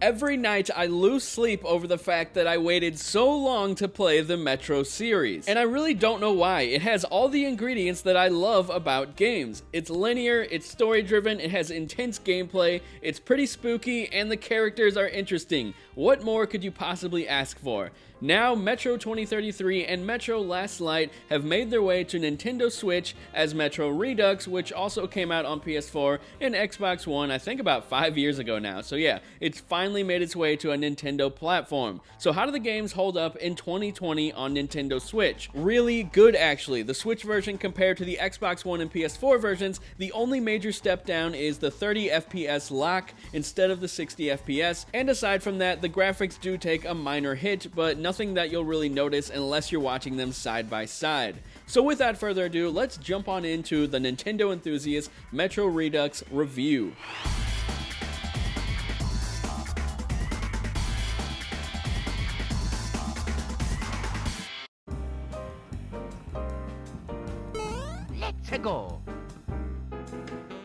Every night I lose sleep over the fact that I waited so long to play the Metro series. And I really don't know why. It has all the ingredients that I love about games. It's linear, it's story driven, it has intense gameplay, it's pretty spooky, and the characters are interesting. What more could you possibly ask for? Now, Metro 2033 and Metro Last Light have made their way to Nintendo Switch as Metro Redux, which also came out on PS4 and Xbox One, I think about 5 years ago now. So yeah, it's finally made its way to a Nintendo platform. So how do the games hold up in 2020 on Nintendo Switch? Really good, actually. The Switch version compared to the Xbox One and PS4 versions, the only major step down is the 30 FPS lock instead of the 60 FPS, and aside from that, the graphics do take a minor hit, but nothing that you'll really notice unless you're watching them side by side. So without further ado, let's jump on into the Nintendo Enthusiast Metro Redux review. Let's go!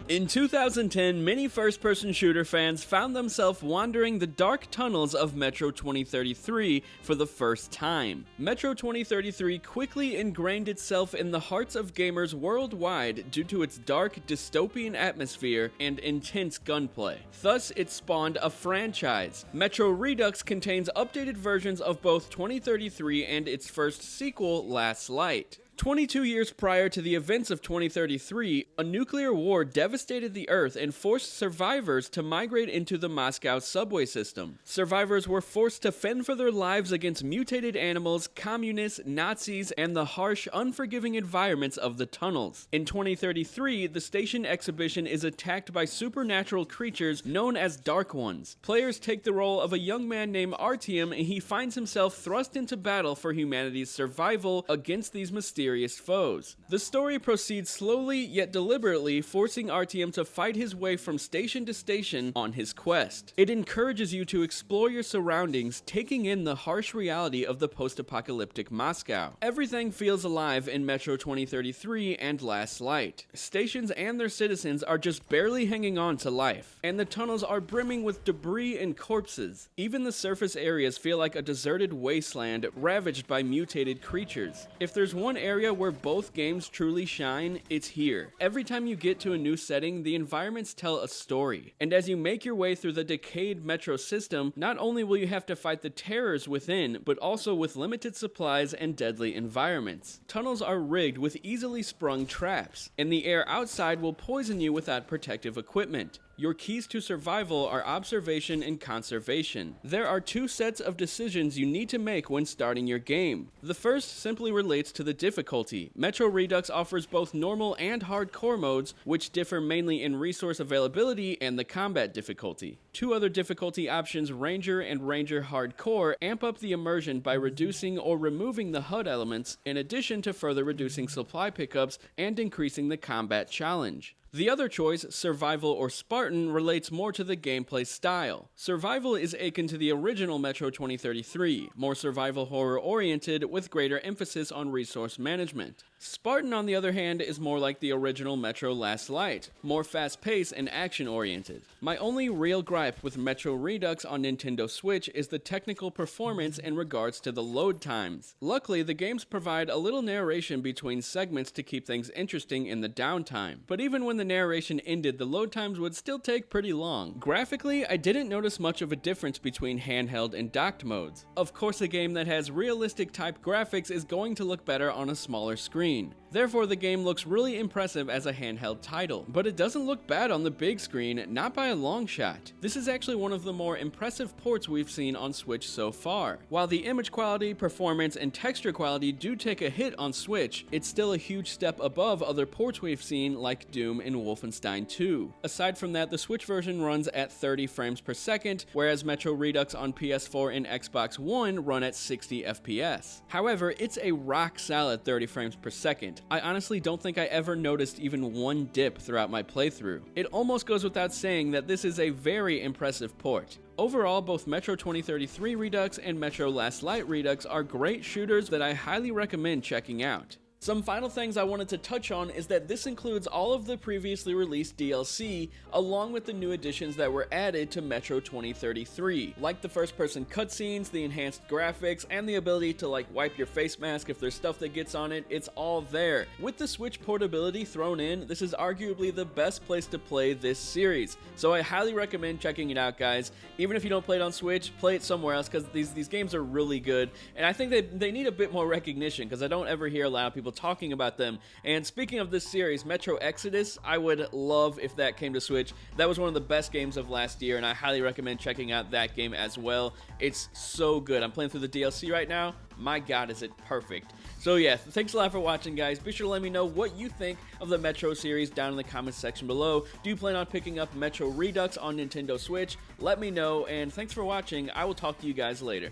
In 2010, many first-person shooter fans found themselves wandering the dark tunnels of Metro 2033 for the first time. Metro 2033 quickly ingrained itself in the hearts of gamers worldwide due to its dark, dystopian atmosphere and intense gunplay. Thus, it spawned a franchise. Metro Redux contains updated versions of both 2033 and its first sequel, Last Light. 22 years prior to the events of 2033, a nuclear war devastated the Earth and forced survivors to migrate into the Moscow subway system. Survivors were forced to fend for their lives against mutated animals, communists, Nazis, and the harsh, unforgiving environments of the tunnels. In 2033, the station exhibition is attacked by supernatural creatures known as Dark Ones. Players take the role of a young man named Artyom, and he finds himself thrust into battle for humanity's survival against these mysterious foes. The story proceeds slowly yet deliberately, forcing Artyom to fight his way from station to station on his quest. It encourages you to explore your surroundings, taking in the harsh reality of the post-apocalyptic Moscow. Everything feels alive in Metro 2033 and Last Light. Stations and their citizens are just barely hanging on to life, and the tunnels are brimming with debris and corpses. Even the surface areas feel like a deserted wasteland ravaged by mutated creatures. If there's one area where both games truly shine, it's here. Every time you get to a new setting, the environments tell a story. And as you make your way through the decayed Metro system, not only will you have to fight the terrors within, but also with limited supplies and deadly environments. Tunnels are rigged with easily sprung traps, and the air outside will poison you without protective equipment. Your keys to survival are observation and conservation. There are two sets of decisions you need to make when starting your game. The first simply relates to the difficulty. Metro Redux offers both normal and hardcore modes, which differ mainly in resource availability and the combat difficulty. Two other difficulty options, Ranger and Ranger Hardcore, amp up the immersion by reducing or removing the HUD elements, in addition to further reducing supply pickups and increasing the combat challenge. The other choice, Survival or Spartan, relates more to the gameplay style. Survival is akin to the original Metro 2033, more survival horror oriented with greater emphasis on resource management. Spartan, on the other hand, is more like the original Metro Last Light, more fast-paced and action-oriented. My only real gripe with Metro Redux on Nintendo Switch is the technical performance in regards to the load times. Luckily, the games provide a little narration between segments to keep things interesting in the downtime, but even when the narration ended, the load times would still take pretty long. Graphically, I didn't notice much of a difference between handheld and docked modes. Of course, a game that has realistic type graphics is going to look better on a smaller screen. Therefore, the game looks really impressive as a handheld title, but it doesn't look bad on the big screen, not by a long shot. This is actually one of the more impressive ports we've seen on Switch so far. While the image quality, performance, and texture quality do take a hit on Switch, it's still a huge step above other ports we've seen like Doom and Wolfenstein 2. Aside from that, the Switch version runs at 30 frames per second, whereas Metro Redux on PS4 and Xbox One run at 60 FPS. However, it's a rock-solid 30 frames per second. I honestly don't think I ever noticed even one dip throughout my playthrough. It almost goes without saying that this is a very impressive port. Overall, both Metro 2033 Redux and Metro Last Light Redux are great shooters that I highly recommend checking out. Some final things I wanted to touch on is that this includes all of the previously released DLC, along with the new additions that were added to Metro 2033, like the first-person cutscenes, the enhanced graphics, and the ability to wipe your face mask if there's stuff that gets on it. It's all there. With the Switch portability thrown in, this is arguably the best place to play this series, so I highly recommend checking it out, guys. Even if you don't play it on Switch, play it somewhere else, because these games are really good, and I think they need a bit more recognition, because I don't ever hear a lot of people talking about them. And speaking of this series, Metro Exodus, I would love if that came to Switch. That was one of the best games of last year, and I highly recommend checking out that game as well. It's so good. I'm playing through the DLC right now. My god, is it perfect. So yeah, thanks a lot for watching, guys. Be sure to let me know what you think of the Metro series down in the comments section below. Do you plan on picking up Metro Redux on Nintendo Switch? Let me know, and thanks for watching. I will talk to you guys later.